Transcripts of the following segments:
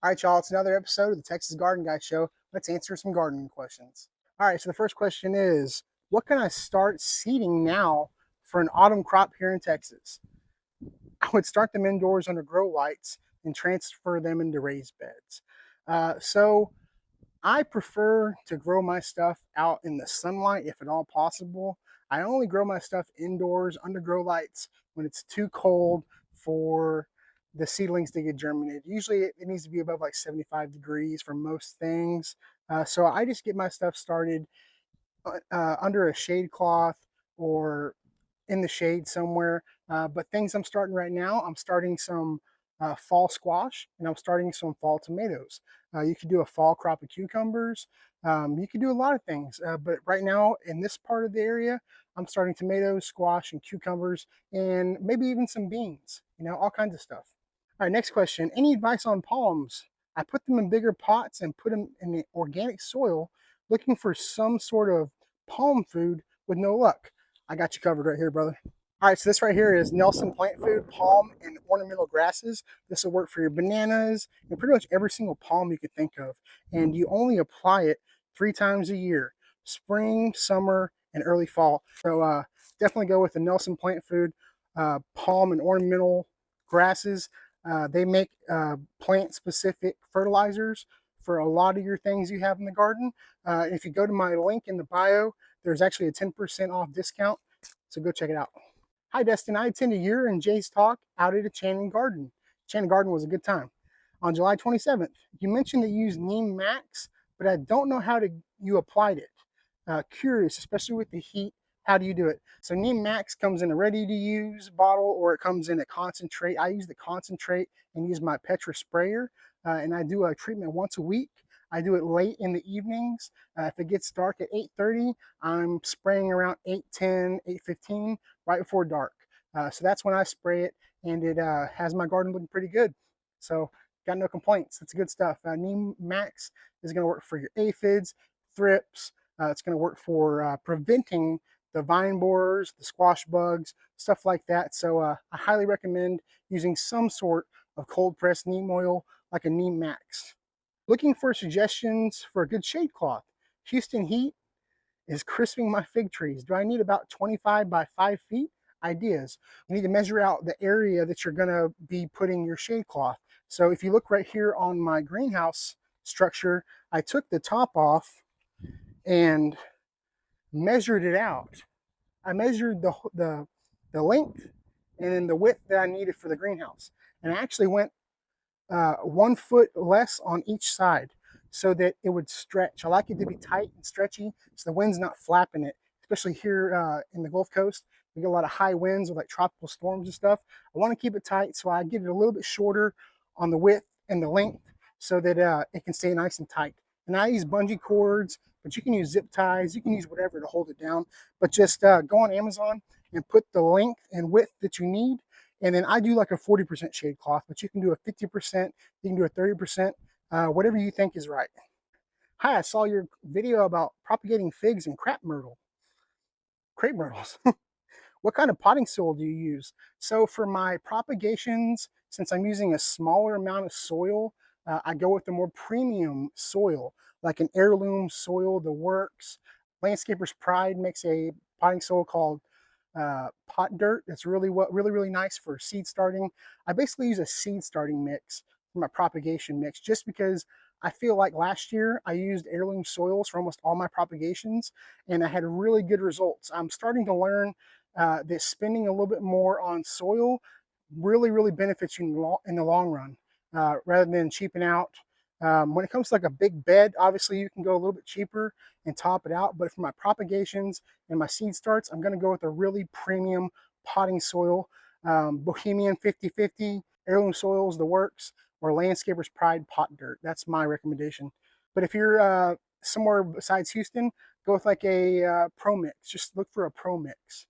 All right, y'all, it's another episode of the Texas Garden Guy Show. Let's answer some gardening questions. All right, so the first question is, what can I start seeding now for an autumn crop here in Texas? I would start them indoors under grow lights and transfer them into raised beds. So I prefer to grow my stuff out in the sunlight if at all possible. I only grow my stuff indoors under grow lights when it's too cold for the seedlings to get germinated. Usually it needs to be above like 75 degrees for most things. So I just get my stuff started under a shade cloth or in the shade somewhere. But things I'm starting right now, I'm starting some fall squash and I'm starting some fall tomatoes. You could do a fall crop of cucumbers. You could do a lot of things. But right now in this part of the area, I'm starting tomatoes, squash, and cucumbers, and maybe even some beans, all kinds of stuff. All right, next question. Any advice on palms? I put them in bigger pots and put them in the organic soil looking for some sort of palm food with no luck. I got you covered right here, brother. All right, so this right here is Nelson Plant Food, palm and ornamental grasses. This will work for your bananas and pretty much every single palm you could think of. And you only apply it 3 times a year, spring, summer, and early fall. So definitely go with the Nelson Plant Food, palm and ornamental grasses. They make plant-specific fertilizers for a lot of your things you have in the garden. If you go to my link in the bio, there's actually a 10% off discount, so go check it out. Hi, Destin. I attended your and Jay's talk out at a Channing Garden. Channing Garden was a good time. On July 27th, you mentioned that you use Neem Max, but I don't know how you applied it. Curious, especially with the heat, how do you do it? So Neem Max comes in a ready-to-use bottle or it comes in a concentrate. I use the concentrate and use my Petra sprayer, and I do a treatment once a week. I do it late in the evenings. If it gets dark at 8:30, I'm spraying around 8:10, 8:15, right before dark. So that's when I spray it, and it has my garden looking pretty good. So got no complaints. It's good stuff. Neem Max is going to work for your aphids, thrips. It's going to work for preventing the vine borers, the squash bugs, stuff like that. So I highly recommend using some sort of cold pressed neem oil like a Neem Max. Looking for suggestions for a good shade cloth. Houston heat is crisping my fig trees. Do I need about 25 by 5 feet? Ideas. You need to measure out the area that you're going to be putting your shade cloth. So if you look right here on my greenhouse structure, I took the top off and measured it out. I measured the length and then the width that I needed for the greenhouse. And I actually went 1 foot less on each side so that it would stretch. I like it to be tight and stretchy so the wind's not flapping it, especially here in the Gulf Coast. We get a lot of high winds with like tropical storms and stuff. I want to keep it tight, so I get it a little bit shorter on the width and the length so that it can stay nice and tight. And I use bungee cords, but you can use zip ties, you can use whatever to hold it down. But just go on Amazon and put the length and width that you need. And then I do like a 40% shade cloth, but you can do a 50%, you can do a 30%, whatever you think is right. Hi, I saw your video about propagating figs and crepe myrtles. What kind of potting soil do you use? So for my propagations, since I'm using a smaller amount of soil, I go with the more premium soil, like an heirloom soil, the works. Landscaper's Pride makes a potting soil called pot dirt. That's really nice for seed starting. I basically use a seed starting mix for my propagation mix just because I feel like last year I used heirloom soils for almost all my propagations and I had really good results. I'm starting to learn that spending a little bit more on soil really benefits you in the long run rather than cheaping out. When it comes to like a big bed, obviously you can go a little bit cheaper and top it out. But for my propagations and my seed starts, I'm going to go with a really premium potting soil. Bohemian 50/50, heirloom soils, the works, or Landscaper's Pride pot dirt. That's my recommendation. But if you're somewhere besides Houston, go with like a Pro Mix. Just look for a Pro Mix.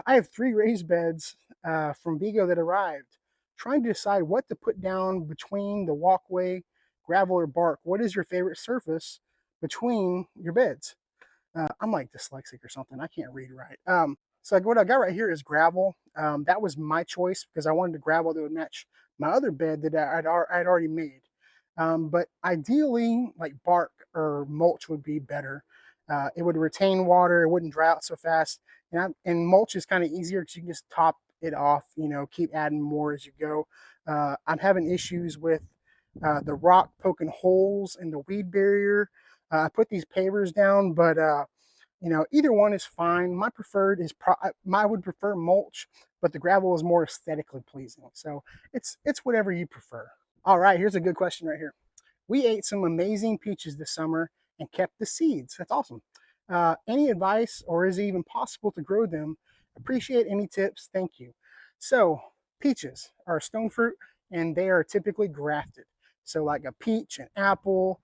I have 3 raised beds from Vego that arrived. Trying to decide what to put down between the walkway, gravel, or bark. What is your favorite surface between your beds? I'm like dyslexic or something. I can't read right. So what I got right here is gravel. That was my choice because I wanted a gravel that would match my other bed that I'd already made. But ideally, like bark or mulch would be better. It would retain water, it wouldn't dry out so fast. And mulch is kind of easier because you can just top it off, keep adding more as you go. I'm having issues with the rock poking holes in the weed barrier. I put these pavers down, but either one is fine. My preferred is I would prefer mulch, but the gravel is more aesthetically pleasing. So it's whatever you prefer. All right, here's a good question right here. We ate some amazing peaches this summer and kept the seeds. That's awesome. Any advice, or is it even possible to grow them? Appreciate any tips. Thank you. So, peaches are a stone fruit and they are typically grafted. So, like a peach, an apple,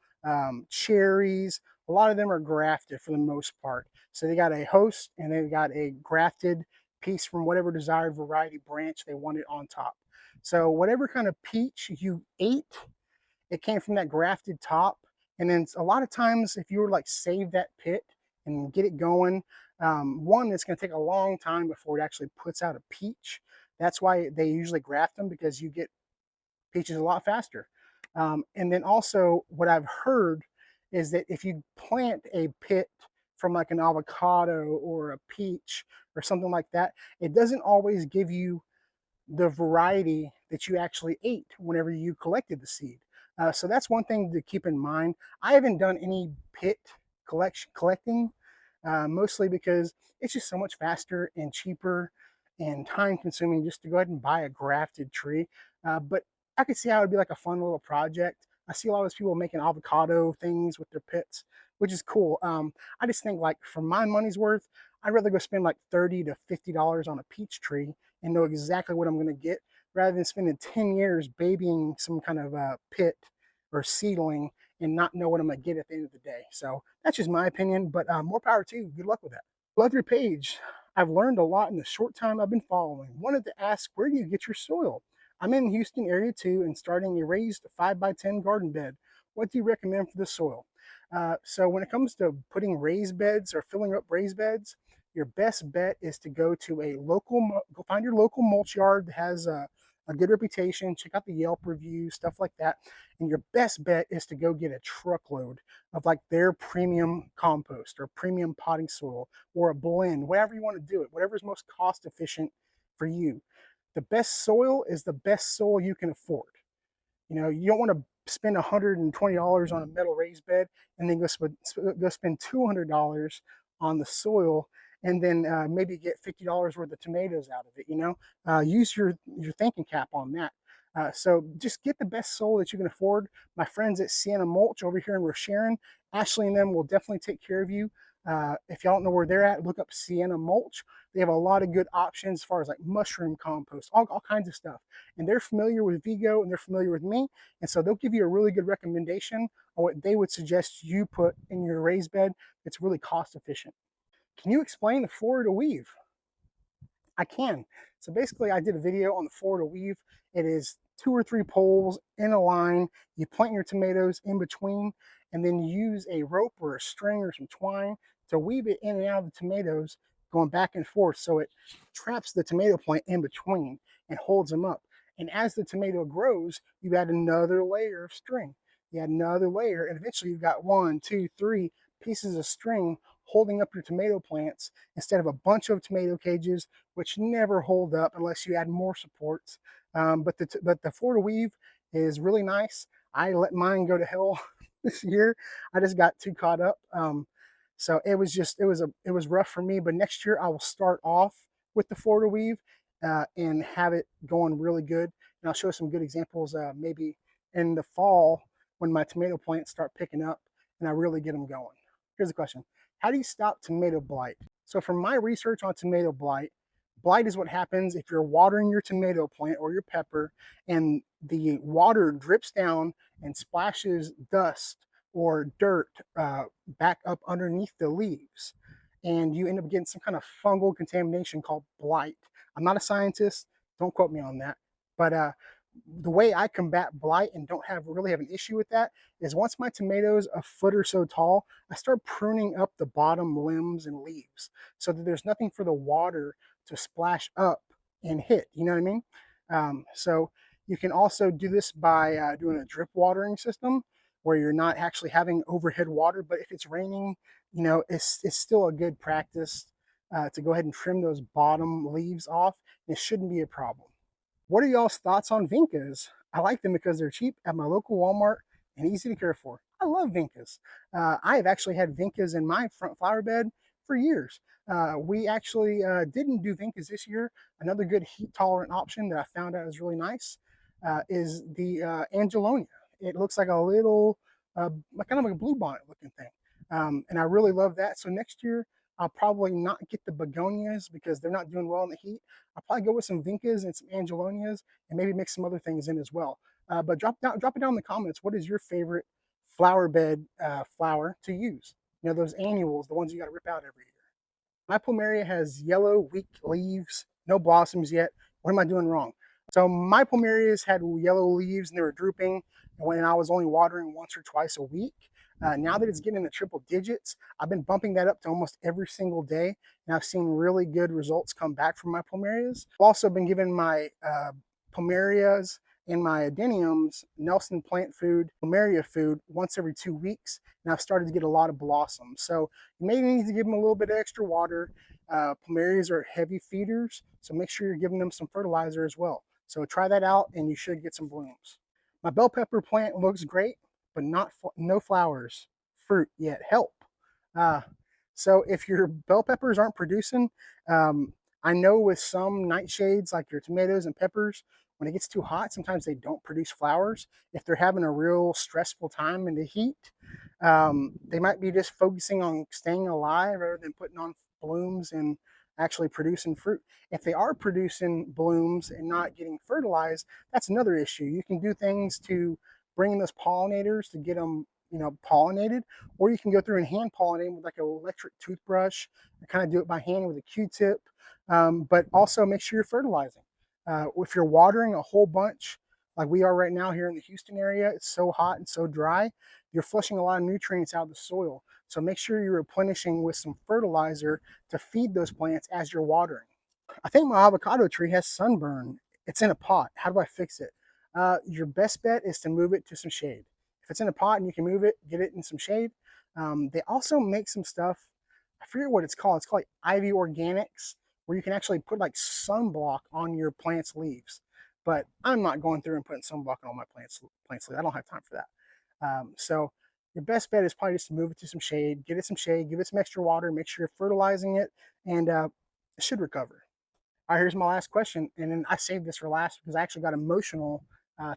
cherries, a lot of them are grafted for the most part. So, they got a host and they've got a grafted piece from whatever desired variety branch they wanted on top. So, whatever kind of peach you ate, it came from that grafted top. And then a lot of times, if you were like save that pit and get it going, one, it's going to take a long time before it actually puts out a peach. That's why they usually graft them, because you get peaches a lot faster. And then also, what I've heard is that if you plant a pit from like an avocado or a peach or something like that, it doesn't always give you the variety that you actually ate whenever you collected the seed. So that's one thing to keep in mind. I haven't done any pit collecting, mostly because it's just so much faster and cheaper and time consuming just to go ahead and buy a grafted tree. But I could see how it would be like a fun little project. I see a lot of those people making avocado things with their pits, which is cool. I just think, like, for my money's worth, I'd rather go spend like $30 to $50 on a peach tree and know exactly what I'm going to get, rather than spending 10 years babying some kind of pit or seedling and not know what I'm going to get at the end of the day. So that's just my opinion, but more power to you. Good luck with that. Love your page. I've learned a lot in the short time I've been following. Wanted to ask, where do you get your soil? I'm in the Houston area too and starting a raised 5x10 garden bed. What do you recommend for the soil? So when it comes to putting raised beds or filling up raised beds, your best bet is to go to go find your local mulch yard that has a good reputation. Check out the Yelp reviews, stuff like that. And your best bet is to go get a truckload of like their premium compost or premium potting soil or a blend, whatever you want to do it, whatever's most cost efficient for you. The best soil is the best soil you can afford. You don't want to spend $120 on a metal raised bed and then go spend $200 on the soil and then maybe get $50 worth of tomatoes out of it. Use your thinking cap on that. So just get the best soil that you can afford. My friends at Sienna Mulch over here in Rosharon, Ashley and them will definitely take care of you. If y'all don't know where they're at, look up Sienna Mulch. They have a lot of good options as far as like mushroom compost, all kinds of stuff. And they're familiar with Vego and they're familiar with me. And so they'll give you a really good recommendation on what they would suggest you put in your raised bed that's really cost efficient. Can you explain the Florida weave? I can. So basically, I did a video on the Florida weave. It is 2 or 3 poles in a line. You plant your tomatoes in between, and then you use a rope or a string or some twine to weave it in and out of the tomatoes, going back and forth. So it traps the tomato plant in between and holds them up. And as the tomato grows, you add another layer of string. You add another layer, and eventually you've got 1, 2, 3 pieces of string holding up your tomato plants instead of a bunch of tomato cages, which never hold up unless you add more supports. But the Florida weave is really nice. I let mine go to hell this year. I just got too caught up. So it was rough for me. But next year I will start off with the Florida weave and have it going really good. And I'll show some good examples maybe in the fall when my tomato plants start picking up and I really get them going. Here's the question. How do you stop tomato blight? So from my research on tomato blight, blight is what happens if you're watering your tomato plant or your pepper and the water drips down and splashes dust or dirt back up underneath the leaves. And you end up getting some kind of fungal contamination called blight. I'm not a scientist. Don't quote me on that. But the way I combat blight and don't really have an issue with that is once my tomatoes a foot or so tall, I start pruning up the bottom limbs and leaves so that there's nothing for the water to splash up and hit. You know what I mean? So You can also do this by doing a drip watering system where you're not actually having overhead water, but if it's raining, it's still a good practice to go ahead and trim those bottom leaves off. It shouldn't be a problem. What are y'all's thoughts on vincas? I like them because they're cheap at my local Walmart and easy to care for. I love vincas. I have actually had vincas in my front flower bed for years. We actually didn't do vincas this year. Another good heat tolerant option that I found out is really nice is the Angelonia. It looks like a little, kind of like a bluebonnet looking thing. And I really love that. So next year, I'll probably not get the begonias because they're not doing well in the heat. I'll probably go with some vincas and some angelonias and maybe mix some other things in as well. But drop it down in the comments. What is your favorite flower bed flower to use? Those annuals, the ones you got to rip out every year. My plumeria has yellow, weak leaves, no blossoms yet. What am I doing wrong? So my plumerias had yellow leaves and they were drooping when I was only watering once or twice a week. Now that it's getting in the triple digits, I've been bumping that up to almost every single day, and I've seen really good results come back from my plumerias. I've also been giving my plumerias and my adeniums Nelson plant food, plumeria food, once every 2 weeks, and I've started to get a lot of blossoms. So you may need to give them a little bit of extra water. Plumerias are heavy feeders, so make sure you're giving them some fertilizer as well. So try that out, and you should get some blooms. My bell pepper plant looks great, but no flowers, fruit yet. Help. So if your bell peppers aren't producing, I know with some nightshades like your tomatoes and peppers, when it gets too hot, sometimes they don't produce flowers. If they're having a real stressful time in the heat, they might be just focusing on staying alive rather than putting on blooms and actually producing fruit. If they are producing blooms and not getting fertilized, that's another issue. You can do things to bring in those pollinators to get them, pollinated, or you can go through and hand pollinate them with like an electric toothbrush and kind of do it by hand with a Q-tip. But also make sure you're fertilizing. If you're watering a whole bunch, like we are right now here in the Houston area, it's so hot and so dry, you're flushing a lot of nutrients out of the soil. So make sure you're replenishing with some fertilizer to feed those plants as you're watering. I think my avocado tree has sunburn. It's in a pot. How do I fix it? Your best bet is to move it to some shade. If it's in a pot and you can move it, get it in some shade. They also make some stuff, I forget what it's called. It's called like Ivy Organics, where you can actually put like sunblock on your plant's leaves. But I'm not going through and putting sunblock on all my plants leaves. I don't have time for that. So your best bet is probably just to move it to some shade, get it some shade, give it some extra water, make sure you're fertilizing it, and it should recover. All right, here's my last question, and then I saved this for last because I actually got emotional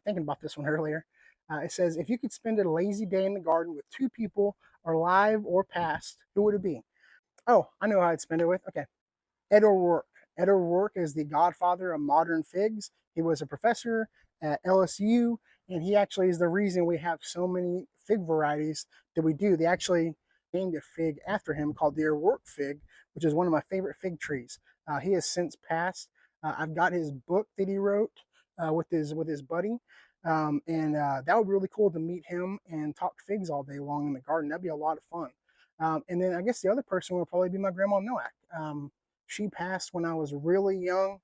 thinking about this one earlier. It says, if you could spend a lazy day in the garden with 2 people, alive or past, who would it be? Oh, I know who I'd spend it with. Okay, Ed O'Rourke. Ed O'Rourke is the godfather of modern figs. He was a professor at LSU, and he actually is the reason we have so many fig varieties that we do. They actually named a fig after him called the O'Rourke fig, which is one of my favorite fig trees. He has since passed. I've got his book that he wrote with his buddy, and that would be really cool to meet him and talk figs all day long in the garden. That'd be a lot of fun. And then I guess the other person would probably be my grandma Noack. She passed when I was really young.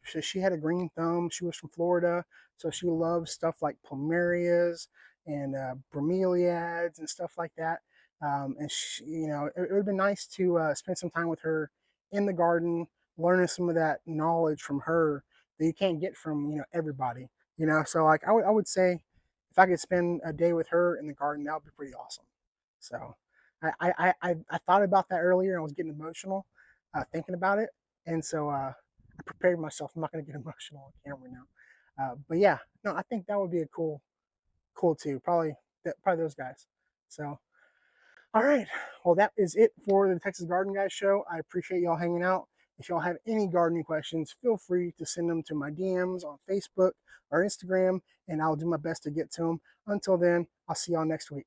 So she had a green thumb. She was from Florida, so she loved stuff like plumerias and bromeliads and stuff like that. And she, it would have been nice to spend some time with her in the garden, learning some of that knowledge from her that you can't get from everybody. So like I would say, if I could spend a day with her in the garden, that would be pretty awesome. So I thought about that earlier, and I was getting emotional thinking about it, and so I prepared myself. I'm not going to get emotional on camera now, but yeah, no, I think that would be a cool too. Probably those guys. So. All right. Well, that is it for the Texas Garden Guys show. I appreciate y'all hanging out. If y'all have any gardening questions, feel free to send them to my DMs on Facebook or Instagram, and I'll do my best to get to them. Until then, I'll see y'all next week.